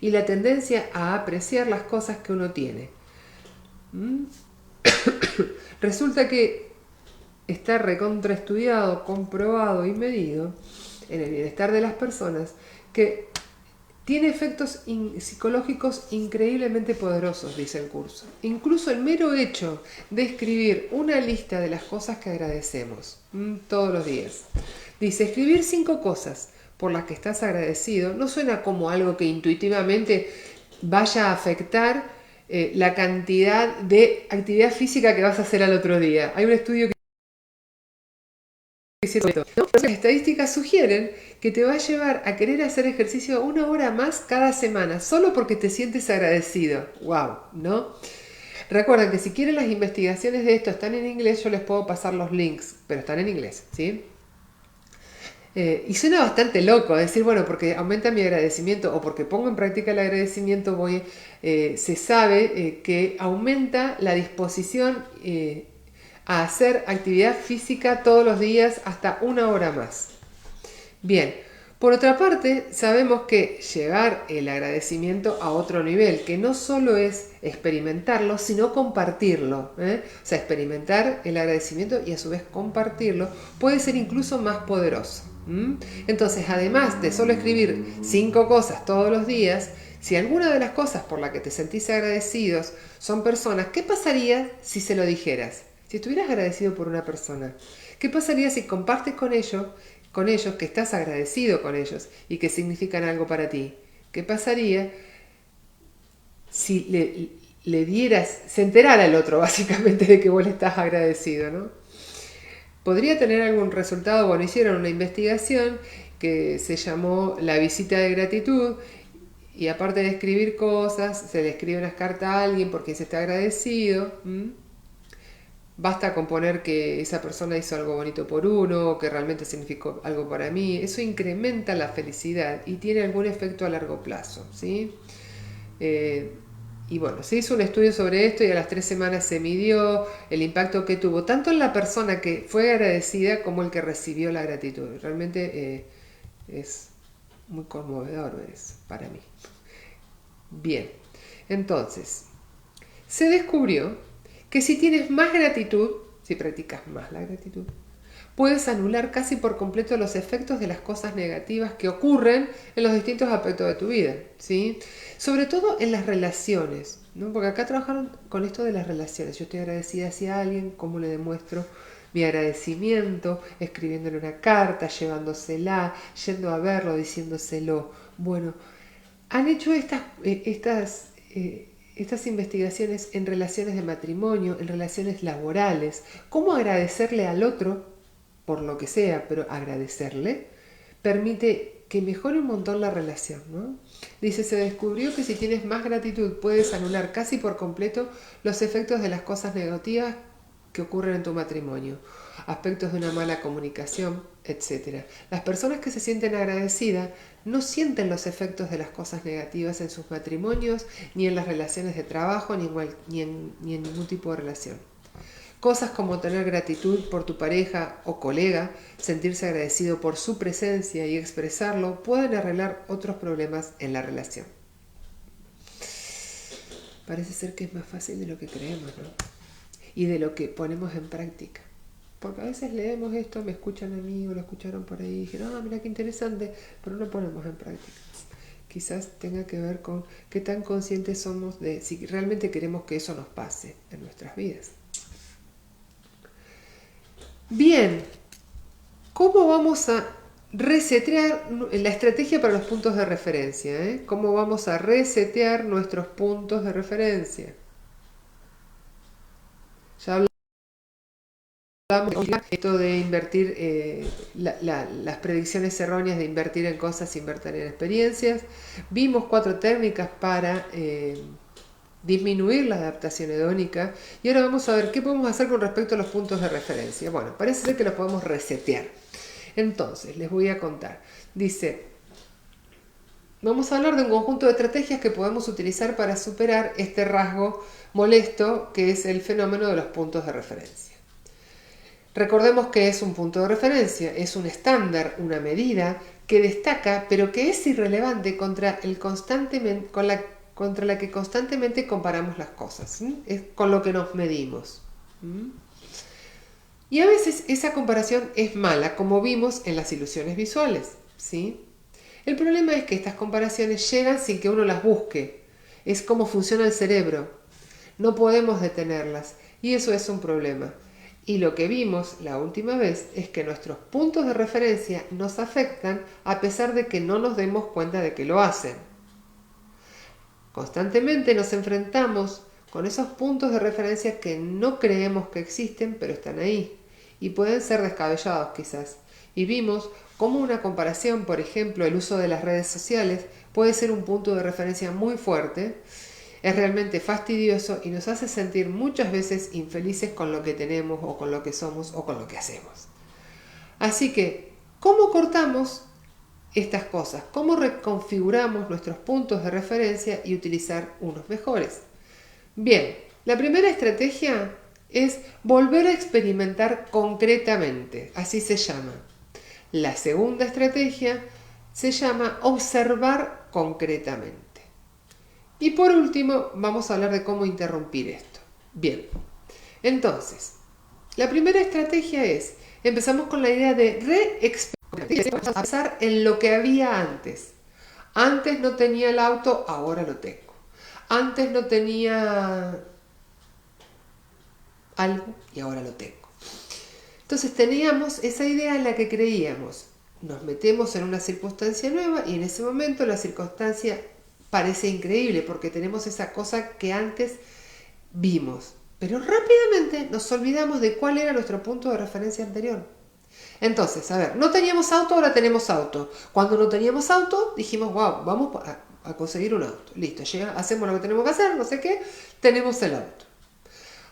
y la tendencia a apreciar las cosas que uno tiene. Resulta que está recontraestudiado, comprobado y medido en el bienestar de las personas que tiene efectos psicológicos increíblemente poderosos, dice el curso. Incluso el mero hecho de escribir una lista de las cosas que agradecemos todos los días. Dice, escribir 5 cosas por las que estás agradecido no suena como algo que intuitivamente vaya a afectar la cantidad de actividad física que vas a hacer al otro día. Hay un estudio que las estadísticas sugieren que te va a llevar a querer hacer ejercicio 1 hora más cada semana, solo porque te sientes agradecido. ¡Wow! ¿No? Recuerden que si quieren las investigaciones de esto están en inglés, yo les puedo pasar los links, pero están en inglés, ¿sí? Y suena bastante loco decir, bueno, porque aumenta mi agradecimiento o porque pongo en práctica el agradecimiento, se sabe que aumenta la disposición a hacer actividad física todos los días hasta 1 hora más. Bien, por otra parte, sabemos que llevar el agradecimiento a otro nivel, que no solo es experimentarlo, sino compartirlo. O sea, experimentar el agradecimiento y a su vez compartirlo puede ser incluso más poderoso. Entonces, además de solo escribir 5 cosas todos los días, si alguna de las cosas por las que te sentís agradecidos son personas, ¿qué pasaría si se lo dijeras? Si estuvieras agradecido por una persona, ¿qué pasaría si compartes con ellos que estás agradecido con ellos y que significan algo para ti? ¿Qué pasaría si le dieras, se enterara el otro básicamente de que vos le estás agradecido, ¿no? Podría tener algún resultado. Bueno, hicieron una investigación que se llamó la visita de gratitud y aparte de escribir cosas, se le escribe una carta a alguien porque se está agradecido. Basta con poner que esa persona hizo algo bonito por uno, que realmente significó algo para mí. Eso incrementa la felicidad y tiene algún efecto a largo plazo, ¿sí? Eh, y bueno, se hizo un estudio sobre esto y a las 3 semanas se midió el impacto que tuvo, tanto en la persona que fue agradecida como el que recibió la gratitud. Realmente es muy conmovedor ver eso para mí. Bien, entonces, se descubrió que si tienes más gratitud, si practicas más la gratitud, puedes anular casi por completo los efectos de las cosas negativas que ocurren en los distintos aspectos de tu vida, ¿sí? Sobre todo en las relaciones, ¿no? Porque acá trabajaron con esto de las relaciones. Yo estoy agradecida hacia alguien, ¿cómo le demuestro mi agradecimiento? Escribiéndole una carta, llevándosela, yendo a verlo, diciéndoselo. Bueno, han hecho estas investigaciones en relaciones de matrimonio, en relaciones laborales. ¿Cómo agradecerle al otro, por lo que sea, pero agradecerle, permite que mejore un montón la relación, ¿no? Dice, se descubrió que si tienes más gratitud puedes anular casi por completo los efectos de las cosas negativas que ocurren en tu matrimonio, aspectos de una mala comunicación, etcétera. Las personas que se sienten agradecidas no sienten los efectos de las cosas negativas en sus matrimonios, ni en las relaciones de trabajo, ni en ningún tipo de relación. Cosas como tener gratitud por tu pareja o colega, sentirse agradecido por su presencia y expresarlo, pueden arreglar otros problemas en la relación. Parece ser que es más fácil de lo que creemos, ¿no? Y de lo que ponemos en práctica. Porque a veces leemos esto, me escuchan a mí o lo escucharon por ahí y dijeron, ah, mira qué interesante, pero no lo ponemos en práctica. Quizás tenga que ver con qué tan conscientes somos de si realmente queremos que eso nos pase en nuestras vidas. Bien, ¿cómo vamos a resetear la estrategia para los puntos de referencia? ¿Cómo vamos a resetear nuestros puntos de referencia? Ya hablamos de esto de invertir, las predicciones erróneas de invertir en cosas, invertir en experiencias. Vimos 4 técnicas para disminuir la adaptación hedónica y ahora vamos a ver qué podemos hacer con respecto a los puntos de referencia. Bueno, parece ser que los podemos resetear. Entonces, les voy a contar. Dice, vamos a hablar de un conjunto de estrategias que podemos utilizar para superar este rasgo molesto que es el fenómeno de los puntos de referencia. Recordemos que es un punto de referencia, es un estándar, una medida que destaca, pero que es irrelevante contra la que constantemente comparamos las cosas, ¿sí? Es con lo que nos medimos. Y a veces esa comparación es mala, como vimos en las ilusiones visuales, ¿sí? El problema es que estas comparaciones llegan sin que uno las busque. Es como funciona el cerebro. No podemos detenerlas y eso es un problema. Y lo que vimos la última vez es que nuestros puntos de referencia nos afectan a pesar de que no nos demos cuenta de que lo hacen. Constantemente nos enfrentamos con esos puntos de referencia que no creemos que existen, pero están ahí. Y pueden ser descabellados quizás. Y vimos cómo una comparación, por ejemplo, el uso de las redes sociales, puede ser un punto de referencia muy fuerte. Es realmente fastidioso y nos hace sentir muchas veces infelices con lo que tenemos o con lo que somos o con lo que hacemos. Así que, ¿cómo cortamos estas cosas? ¿Cómo reconfiguramos nuestros puntos de referencia y utilizar unos mejores? Bien, la primera estrategia es volver a experimentar concretamente, así se llama. La segunda estrategia se llama observar concretamente. Y por último, vamos a hablar de cómo interrumpir esto. Bien, entonces, la primera estrategia es, empezamos con la idea de reexperimentar, pensar en lo que había antes. Antes no tenía el auto, ahora lo tengo. Antes no tenía algo y ahora lo tengo. Entonces teníamos esa idea en la que creíamos. Nos metemos en una circunstancia nueva y en ese momento la circunstancia parece increíble porque tenemos esa cosa que antes vimos. Pero rápidamente nos olvidamos de cuál era nuestro punto de referencia anterior. Entonces, a ver, no teníamos auto, ahora tenemos auto. Cuando no teníamos auto, dijimos, wow, vamos a conseguir un auto. Listo, hacemos lo que tenemos que hacer, no sé qué, tenemos el auto.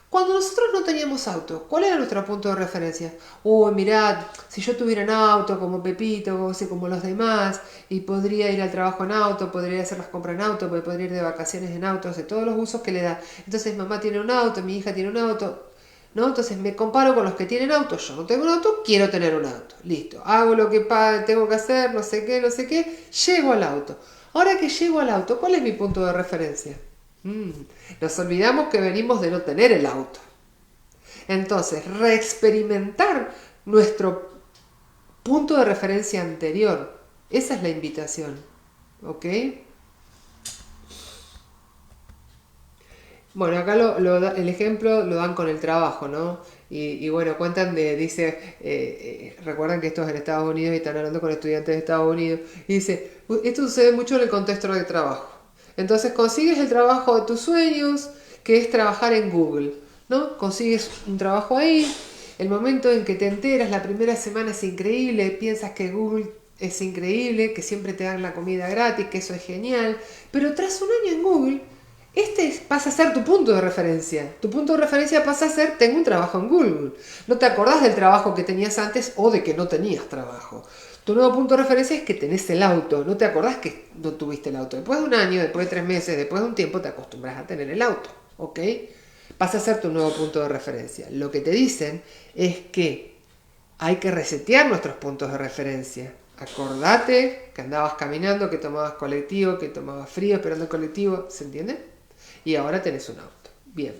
Cuando nosotros no teníamos auto, ¿cuál era nuestro punto de referencia? Uy, mirad, si yo tuviera un auto como Pepito, como los demás, y podría ir al trabajo en auto, podría hacer las compras en auto, podría ir de vacaciones en auto, de todos los usos que le da. Entonces mamá tiene un auto, mi hija tiene un auto, ¿no? Entonces me comparo con los que tienen auto, yo no tengo un auto, quiero tener un auto. Listo, hago lo que tengo que hacer, no sé qué, llego al auto. Ahora que llego al auto, ¿cuál es mi punto de referencia? Nos olvidamos que venimos de no tener el auto. Entonces, reexperimentar nuestro punto de referencia anterior. Esa es la invitación. ¿Ok? Bueno, acá el ejemplo lo dan con el trabajo, ¿no? Y bueno, recuerdan que esto es en Estados Unidos y están hablando con estudiantes de Estados Unidos, y dice, esto sucede mucho en el contexto de trabajo. Entonces consigues el trabajo de tus sueños, que es trabajar en Google, ¿no? Consigues un trabajo ahí, el momento en que te enteras, la primera semana es increíble, piensas que Google es increíble, que siempre te dan la comida gratis, que eso es genial, pero tras un año en Google, pasa a ser tu punto de referencia. Tu punto de referencia pasa a ser, tengo un trabajo en Google. No te acordás del trabajo que tenías antes o de que no tenías trabajo. Tu nuevo punto de referencia es que tenés el auto. No te acordás que no tuviste el auto. Después de un año, después de 3 meses, después de un tiempo, te acostumbras a tener el auto. ¿Ok? Pasa a ser tu nuevo punto de referencia. Lo que te dicen es que hay que resetear nuestros puntos de referencia. Acordate que andabas caminando, que tomabas colectivo, que tomabas frío esperando el colectivo. ¿Se entiende? Y ahora tenés un auto. Bien.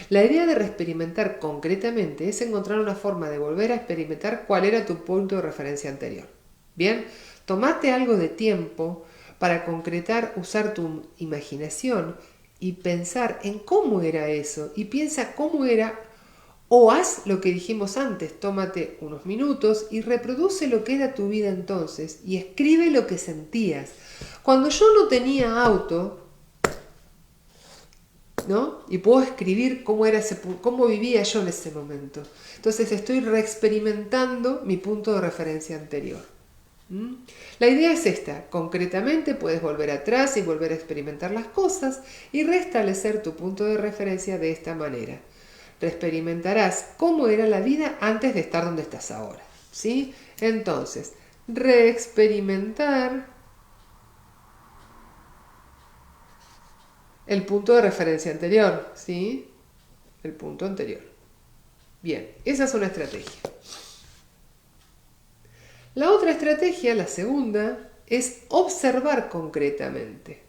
La idea de reexperimentar concretamente es encontrar una forma de volver a experimentar cuál era tu punto de referencia anterior. Bien, tomate algo de tiempo para concretar, usar tu imaginación y pensar en cómo era eso. Y piensa cómo era, o haz lo que dijimos antes, tómate unos minutos y reproduce lo que era tu vida entonces y escribe lo que sentías. Cuando yo no tenía auto, ¿no? Y puedo escribir cómo vivía yo en ese momento. Entonces estoy reexperimentando mi punto de referencia anterior. La idea es esta: concretamente puedes volver atrás y volver a experimentar las cosas y restablecer tu punto de referencia de esta manera. Reexperimentarás cómo era la vida antes de estar donde estás ahora, ¿sí? Entonces, reexperimentar el punto de referencia anterior, ¿sí? El punto anterior. Bien, esa es una estrategia. La otra estrategia, la segunda, es observar concretamente.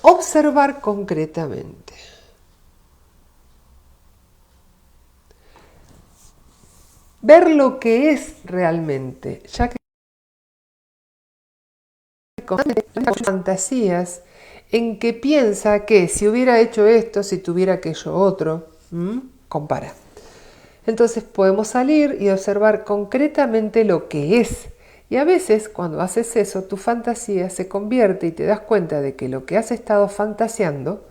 Observar concretamente. Ver lo que es realmente, ya que con fantasías en que piensa que si hubiera hecho esto, si tuviera aquello otro, compara. Entonces podemos salir y observar concretamente lo que es. Y a veces cuando haces eso, tu fantasía se convierte y te das cuenta de que lo que has estado fantaseando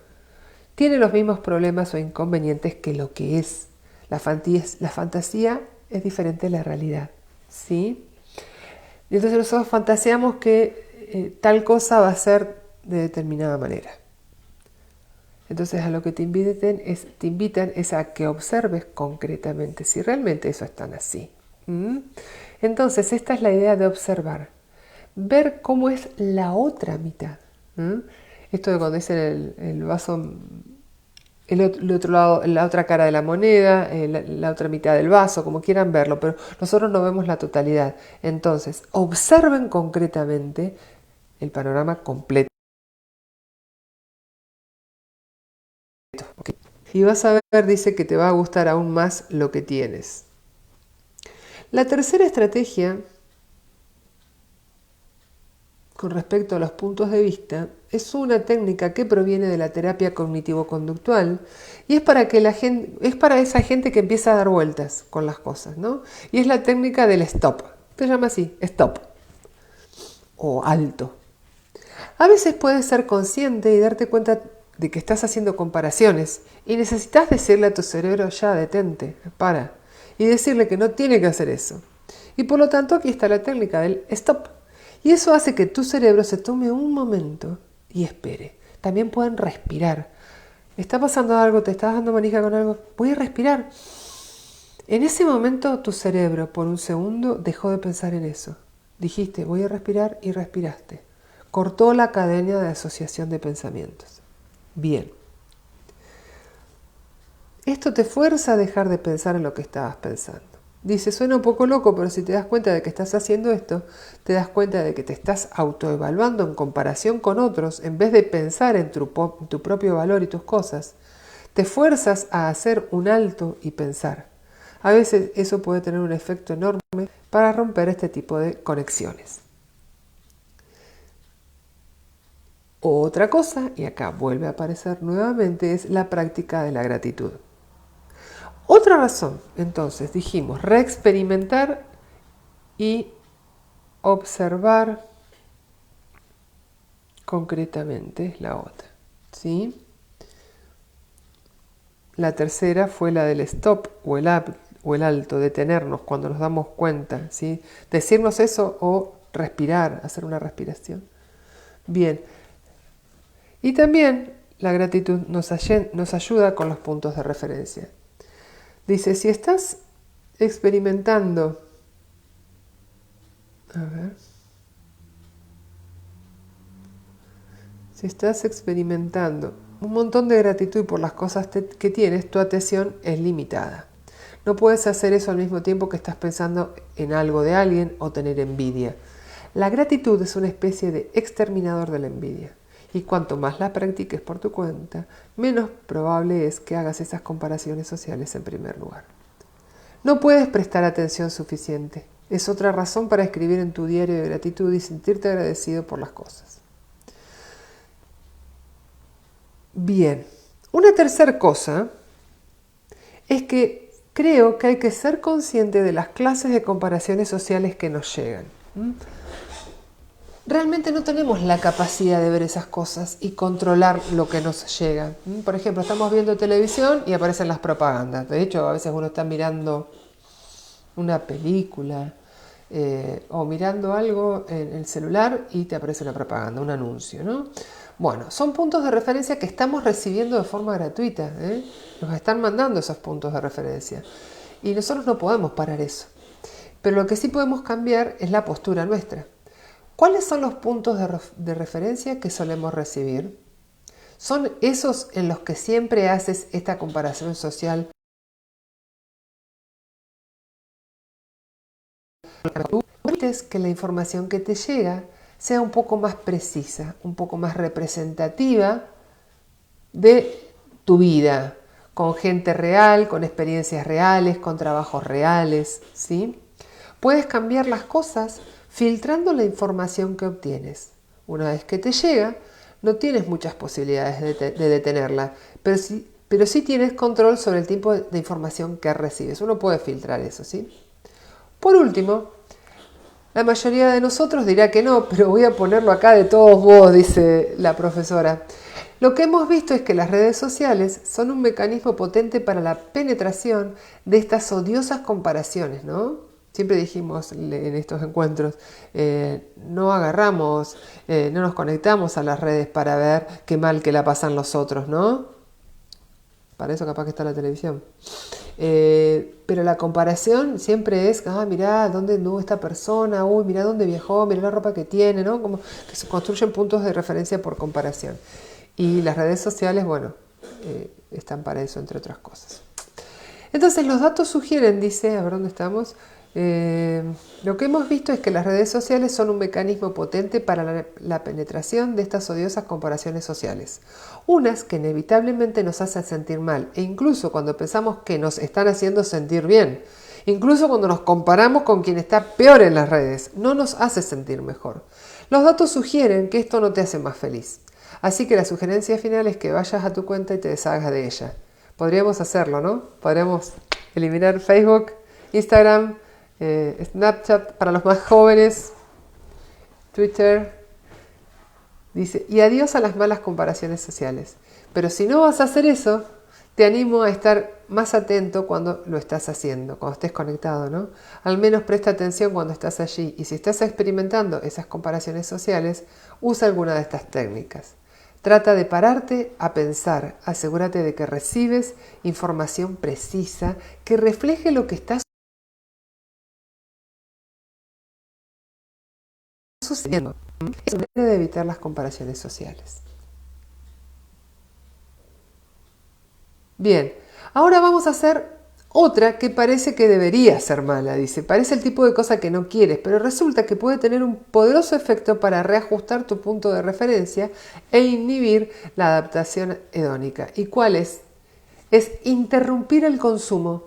tiene los mismos problemas o inconvenientes que lo que es. La fantasía es diferente a la realidad, ¿sí? Y entonces nosotros fantaseamos que tal cosa va a ser de determinada manera. Entonces a lo que te invitan es a que observes concretamente si realmente eso es tan así. Entonces esta es la idea de observar. Ver cómo es la otra mitad. Esto de cuando dicen el vaso, el otro lado, la otra cara de la moneda, la otra mitad del vaso, como quieran verlo, pero nosotros no vemos la totalidad. Entonces observen concretamente el panorama completo. ¿Okay? Y vas a ver, dice que te va a gustar aún más lo que tienes. La tercera estrategia, con respecto a los puntos de vista, es una técnica que proviene de la terapia cognitivo-conductual y es para esa gente que empieza a dar vueltas con las cosas, ¿no? Y es la técnica del stop. Se llama así, stop o alto. A veces puedes ser consciente y darte cuenta de que estás haciendo comparaciones y necesitas decirle a tu cerebro: ya, detente, para, y decirle que no tiene que hacer eso. Y por lo tanto aquí está la técnica del stop. Y eso hace que tu cerebro se tome un momento y espere. También pueden respirar. ¿Está pasando algo? ¿Te estás dando manija con algo? Voy a respirar. En ese momento tu cerebro por un segundo dejó de pensar en eso. Dijiste, voy a respirar y respiraste. Cortó la cadena de asociación de pensamientos. Bien. Esto te fuerza a dejar de pensar en lo que estabas pensando. Dice, suena un poco loco, pero si te das cuenta de que estás haciendo esto, te das cuenta de que te estás autoevaluando en comparación con otros, en vez de pensar en tu propio valor y tus cosas, te fuerzas a hacer un alto y pensar. A veces eso puede tener un efecto enorme para romper este tipo de conexiones. Otra cosa, y acá vuelve a aparecer nuevamente, es la práctica de la gratitud. Otra razón, entonces, dijimos, reexperimentar y observar concretamente es la otra, ¿sí? La tercera fue la del stop o el alto, detenernos cuando nos damos cuenta, ¿sí? Decirnos eso o respirar, hacer una respiración. Bien. Y también la gratitud nos ayuda con los puntos de referencia. Dice, si estás experimentando, si estás experimentando un montón de gratitud por las cosas que tienes, tu atención es limitada. No puedes hacer eso al mismo tiempo que estás pensando en algo de alguien o tener envidia. La gratitud es una especie de exterminador de la envidia. Y cuanto más la practiques por tu cuenta, menos probable es que hagas esas comparaciones sociales en primer lugar. No puedes prestar atención suficiente. Es otra razón para escribir en tu diario de gratitud y sentirte agradecido por las cosas. Bien, una tercera cosa es que creo que hay que ser consciente de las clases de comparaciones sociales que nos llegan. Realmente no tenemos la capacidad de ver esas cosas y controlar lo que nos llega. Por ejemplo, estamos viendo televisión y aparecen las propagandas. De hecho, a veces uno está mirando una película o mirando algo en el celular y te aparece una propaganda, un anuncio, ¿no? Bueno, son puntos de referencia que estamos recibiendo de forma gratuita. Nos están mandando esos puntos de referencia. Y nosotros no podemos parar eso. Pero lo que sí podemos cambiar es la postura nuestra. ¿Cuáles son los puntos de referencia que solemos recibir? Son esos en los que siempre haces esta comparación social. Tú permites que la información que te llega sea un poco más precisa, un poco más representativa de tu vida, con gente real, con experiencias reales, con trabajos reales, ¿sí? Puedes cambiar las cosas filtrando la información que obtienes. Una vez que te llega, no tienes muchas posibilidades de detenerla, pero sí tienes control sobre el tipo de información que recibes. Uno puede filtrar eso, ¿sí? Por último, la mayoría de nosotros dirá que no, pero voy a ponerlo acá de todos modos, dice la profesora. Lo que hemos visto es que las redes sociales son un mecanismo potente para la penetración de estas odiosas comparaciones, ¿no? Siempre dijimos en estos encuentros, no agarramos, no nos conectamos a las redes para ver qué mal que la pasan los otros, ¿no? Para eso capaz que está la televisión. Pero la comparación siempre es, mirá dónde anduvo esta persona, uy, mirá dónde viajó, mirá la ropa que tiene, ¿no? Como que se construyen puntos de referencia por comparación. Y las redes sociales, bueno, están para eso, entre otras cosas. Entonces los datos sugieren, dice, a ver dónde estamos, lo que hemos visto es que las redes sociales son un mecanismo potente para la penetración de estas odiosas comparaciones sociales. Unas que inevitablemente nos hacen sentir mal, e incluso cuando pensamos que nos están haciendo sentir bien. Incluso cuando nos comparamos con quien está peor en las redes, no nos hace sentir mejor. Los datos sugieren que esto no te hace más feliz. Así que la sugerencia final es que vayas a tu cuenta y te deshagas de ella. Podríamos hacerlo, ¿no? Podríamos eliminar Facebook, Instagram, Snapchat para los más jóvenes, Twitter. Dice, y adiós a las malas comparaciones sociales. Pero si no vas a hacer eso, te animo a estar más atento cuando lo estás haciendo, cuando estés conectado, ¿no? Al menos presta atención cuando estás allí y si estás experimentando esas comparaciones sociales, usa alguna de estas técnicas. Trata de pararte a pensar, asegúrate de que recibes información precisa que refleje lo que está sucediendo. Es una manera de evitar las comparaciones sociales. Bien, ahora vamos a hacer otra que parece que debería ser mala, dice. Parece el tipo de cosa que no quieres, pero resulta que puede tener un poderoso efecto para reajustar tu punto de referencia e inhibir la adaptación hedónica. ¿Y cuál es? Es interrumpir el consumo.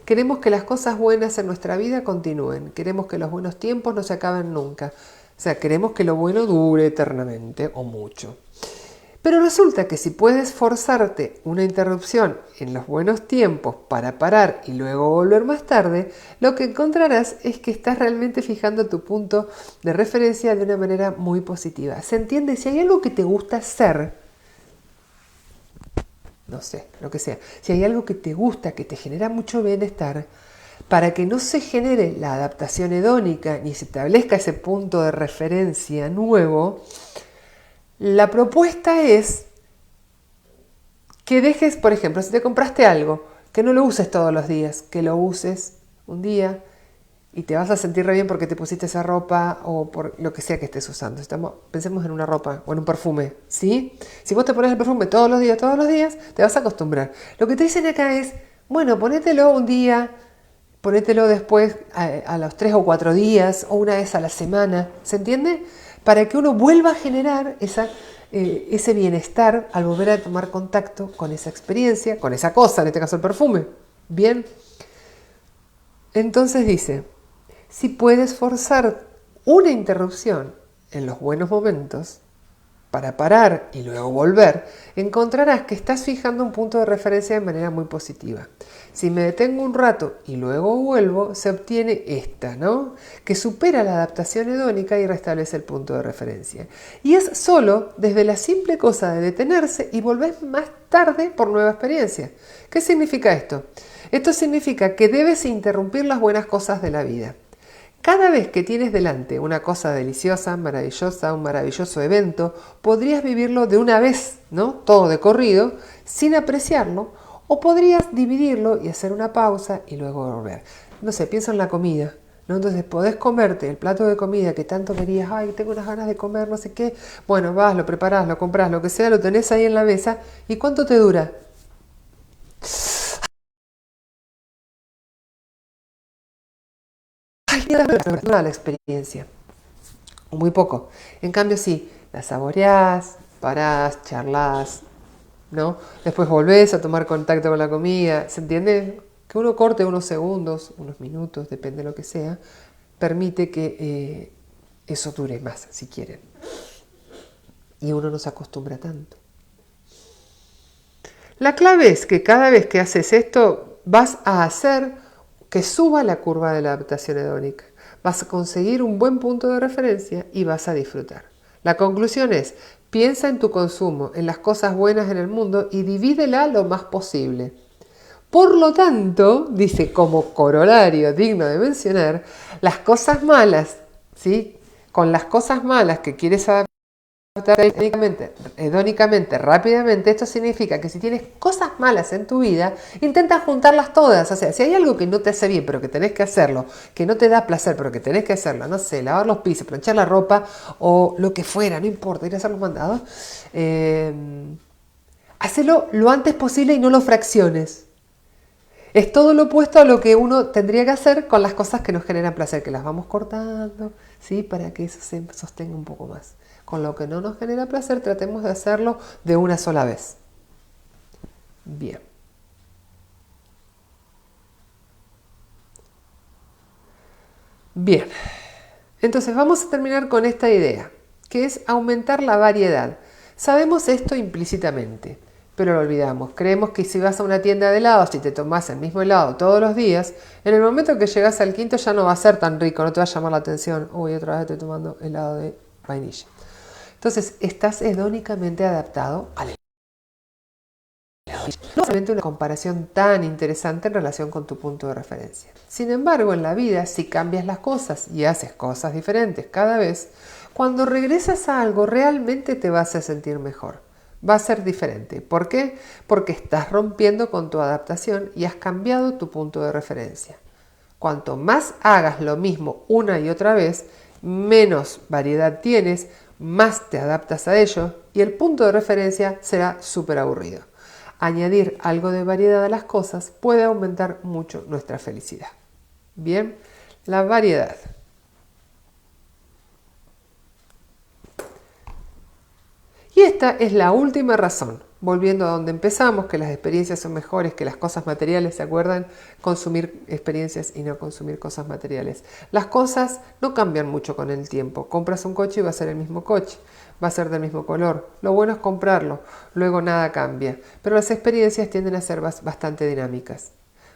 Queremos que las cosas buenas en nuestra vida continúen. Queremos que los buenos tiempos no se acaben nunca. O sea, queremos que lo bueno dure eternamente o mucho. Pero resulta que si puedes forzarte una interrupción en los buenos tiempos para parar y luego volver más tarde, lo que encontrarás es que estás realmente fijando tu punto de referencia de una manera muy positiva. ¿Se entiende? Si hay algo que te gusta hacer, no sé, lo que sea, si hay algo que te gusta, que te genera mucho bienestar, para que no se genere la adaptación hedónica ni se establezca ese punto de referencia nuevo, la propuesta es que dejes, por ejemplo, si te compraste algo, que no lo uses todos los días, que lo uses un día y te vas a sentir re bien porque te pusiste esa ropa o por lo que sea que estés usando. Pensemos en una ropa o en un perfume, ¿sí? Si vos te pones el perfume todos los días, te vas a acostumbrar. Lo que te dicen acá es, bueno, ponételo un día, ponételo después a los 3 o 4 días o una vez a la semana, ¿se entiende? Para que uno vuelva a generar ese bienestar al volver a tomar contacto con esa experiencia, con esa cosa, en este caso el perfume. Bien, entonces dice, si puedes forzar una interrupción en los buenos momentos para parar y luego volver, encontrarás que estás fijando un punto de referencia de manera muy positiva. Si me detengo un rato y luego vuelvo, se obtiene esta, ¿no? Que supera la adaptación hedónica y restablece el punto de referencia. Y es solo desde la simple cosa de detenerse y volver más tarde por nueva experiencia. ¿Qué significa esto? Esto significa que debes interrumpir las buenas cosas de la vida. Cada vez que tienes delante una cosa deliciosa, maravillosa, un maravilloso evento, podrías vivirlo de una vez, ¿no? Todo de corrido, sin apreciarlo, o podrías dividirlo y hacer una pausa y luego volver. No sé, piensa en la comida, ¿no? Entonces podés comerte el plato de comida que tanto querías, ay, tengo unas ganas de comer, no sé qué. Bueno, vas, lo preparás, lo comprás, lo que sea, lo tenés ahí en la mesa. ¿Y cuánto te dura? Ay, la experiencia. Muy poco. En cambio, sí, la saboreás, parás, charlas, ¿no? Después volvés a tomar contacto con la comida. ¿Se entiende? Que uno corte unos segundos, unos minutos, depende de lo que sea, permite que eso dure más, si quieren. Y uno no se acostumbra tanto. La clave es que cada vez que haces esto, vas a hacer que suba la curva de la adaptación hedónica. Vas a conseguir un buen punto de referencia y vas a disfrutar. La conclusión es, piensa en tu consumo, en las cosas buenas en el mundo y divídela lo más posible. Por lo tanto, dice como corolario digno de mencionar, las cosas malas, ¿sí? Con las cosas malas que quieres adaptar hedónicamente, rápidamente, esto significa que si tienes cosas malas en tu vida, intenta juntarlas todas. O sea, si hay algo que no te hace bien, pero que tenés que hacerlo, que no te da placer, pero que tenés que hacerlo, no sé, lavar los pisos, planchar la ropa o lo que fuera, no importa, ir a hacer los mandados, hacelo lo antes posible y no lo fracciones. Es todo lo opuesto a lo que uno tendría que hacer con las cosas que nos generan placer, que las vamos cortando, ¿sí? Para que eso se sostenga un poco más. Con lo que no nos genera placer, tratemos de hacerlo de una sola vez. Bien. Bien. Entonces vamos a terminar con esta idea, que es aumentar la variedad. Sabemos esto implícitamente, pero lo olvidamos. Creemos que si vas a una tienda de helados, si te tomas el mismo helado todos los días, en el momento que llegas al quinto ya no va a ser tan rico, no te va a llamar la atención. Uy, otra vez estoy tomando helado de vainilla. Entonces, estás hedónicamente adaptado al helado. No es una comparación tan interesante en relación con tu punto de referencia. Sin embargo, en la vida, si cambias las cosas y haces cosas diferentes cada vez, cuando regresas a algo realmente te vas a sentir mejor. Va a ser diferente. ¿Por qué? Porque estás rompiendo con tu adaptación y has cambiado tu punto de referencia. Cuanto más hagas lo mismo una y otra vez, menos variedad tienes, más te adaptas a ello y el punto de referencia será súper aburrido. Añadir algo de variedad a las cosas puede aumentar mucho nuestra felicidad. Bien, la variedad. Y esta es la última razón, volviendo a donde empezamos, que las experiencias son mejores que las cosas materiales, ¿se acuerdan? Consumir experiencias y no consumir cosas materiales. Las cosas no cambian mucho con el tiempo. Compras un coche y va a ser el mismo coche, va a ser del mismo color. Lo bueno es comprarlo, luego nada cambia. Pero las experiencias tienden a ser bastante dinámicas.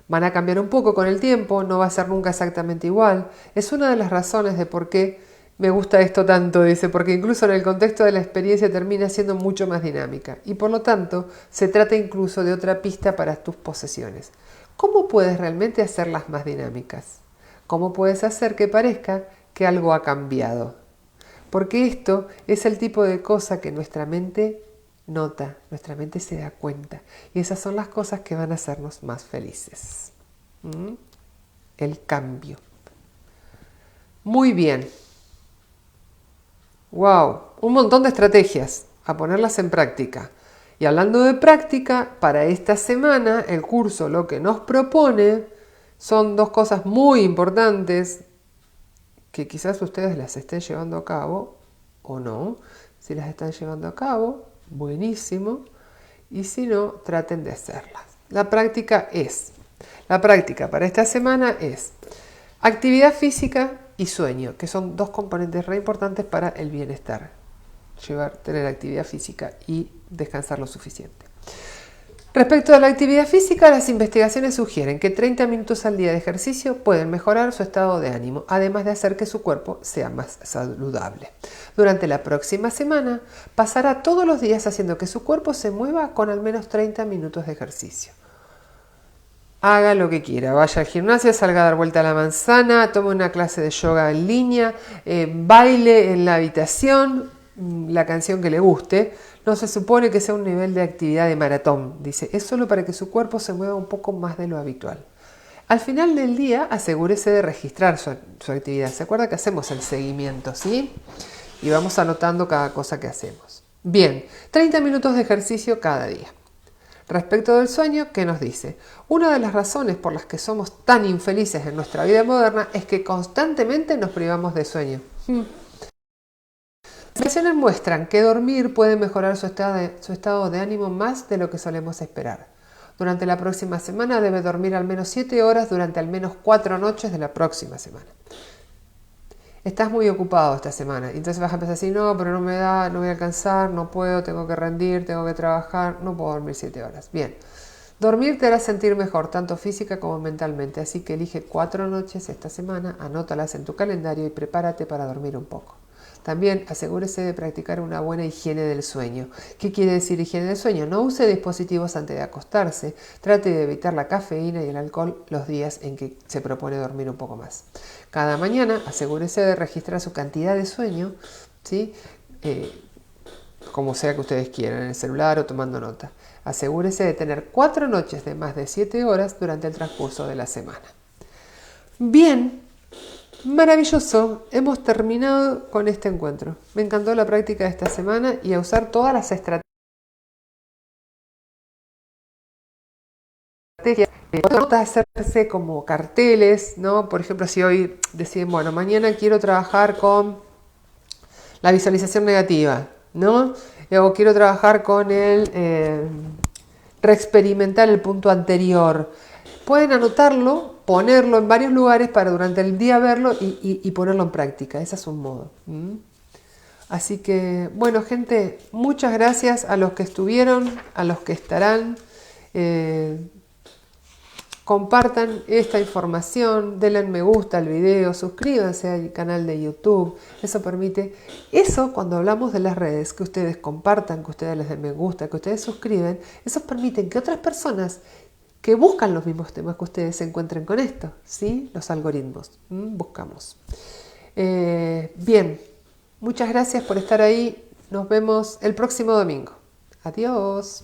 Van a cambiar un poco con el tiempo, no va a ser nunca exactamente igual. Es una de las razones de por qué me gusta esto tanto, dice, porque incluso en el contexto de la experiencia termina siendo mucho más dinámica y por lo tanto se trata incluso de otra pista para tus posesiones. ¿Cómo puedes realmente hacerlas más dinámicas? ¿Cómo puedes hacer que parezca que algo ha cambiado? Porque esto es el tipo de cosa que nuestra mente nota, nuestra mente se da cuenta y esas son las cosas que van a hacernos más felices. El cambio. Muy bien. ¡Wow! Un montón de estrategias, a ponerlas en práctica. Y hablando de práctica, para esta semana el curso lo que nos propone son dos cosas muy importantes que quizás ustedes las estén llevando a cabo o no. Si las están llevando a cabo, buenísimo. Y si no, traten de hacerlas. La práctica para esta semana es actividad física y sueño, que son dos componentes re importantes para el bienestar. Tener actividad física y descansar lo suficiente. Respecto a la actividad física, las investigaciones sugieren que 30 minutos al día de ejercicio pueden mejorar su estado de ánimo, además de hacer que su cuerpo sea más saludable. Durante la próxima semana, pasará todos los días haciendo que su cuerpo se mueva con al menos 30 minutos de ejercicio. Haga lo que quiera, vaya al gimnasio, salga a dar vuelta a la manzana, tome una clase de yoga en línea, baile en la habitación, la canción que le guste. No se supone que sea un nivel de actividad de maratón, dice, es solo para que su cuerpo se mueva un poco más de lo habitual. Al final del día, asegúrese de registrar su actividad. ¿Se acuerda que hacemos el seguimiento, sí? Y vamos anotando cada cosa que hacemos. Bien, 30 minutos de ejercicio cada día. Respecto del sueño, ¿qué nos dice? Una de las razones por las que somos tan infelices en nuestra vida moderna es que constantemente nos privamos de sueño. Investigaciones muestran que dormir puede mejorar su estado de ánimo más de lo que solemos esperar. Durante la próxima semana debe dormir al menos 7 horas durante al menos 4 noches de la próxima semana. Estás muy ocupado esta semana, entonces vas a empezar así, no, pero no me da, no voy a alcanzar, no puedo, tengo que rendir, tengo que trabajar, no puedo dormir 7 horas. Bien, dormir te hará sentir mejor, tanto física como mentalmente, así que elige 4 noches esta semana, anótalas en tu calendario y prepárate para dormir un poco. También asegúrese de practicar una buena higiene del sueño. ¿Qué quiere decir higiene del sueño? No use dispositivos antes de acostarse. Trate de evitar la cafeína y el alcohol los días en que se propone dormir un poco más. Cada mañana asegúrese de registrar su cantidad de sueño, ¿sí? Como sea que ustedes quieran, en el celular o tomando nota. Asegúrese de tener 4 noches de más de 7 horas durante el transcurso de la semana. Bien. Maravilloso, hemos terminado con este encuentro. Me encantó la práctica de esta semana y a usar todas las estrategias. Hacerse como carteles, ¿no? Por ejemplo, si hoy deciden, bueno, mañana quiero trabajar con la visualización negativa, ¿no? O quiero trabajar con el reexperimentar el punto anterior. Pueden anotarlo, ponerlo en varios lugares para durante el día verlo y ponerlo en práctica. Ese es un modo. Así que, bueno, gente, muchas gracias a los que estuvieron, a los que estarán. compartan esta información, denle me gusta al video, suscríbanse al canal de YouTube. Eso permite, cuando hablamos de las redes, que ustedes compartan, que ustedes les den me gusta, que ustedes suscriben, eso permite que otras personas que buscan los mismos temas que ustedes se encuentren con esto, ¿sí? Los algoritmos, buscamos. Bien, muchas gracias por estar ahí. Nos vemos el próximo domingo. Adiós.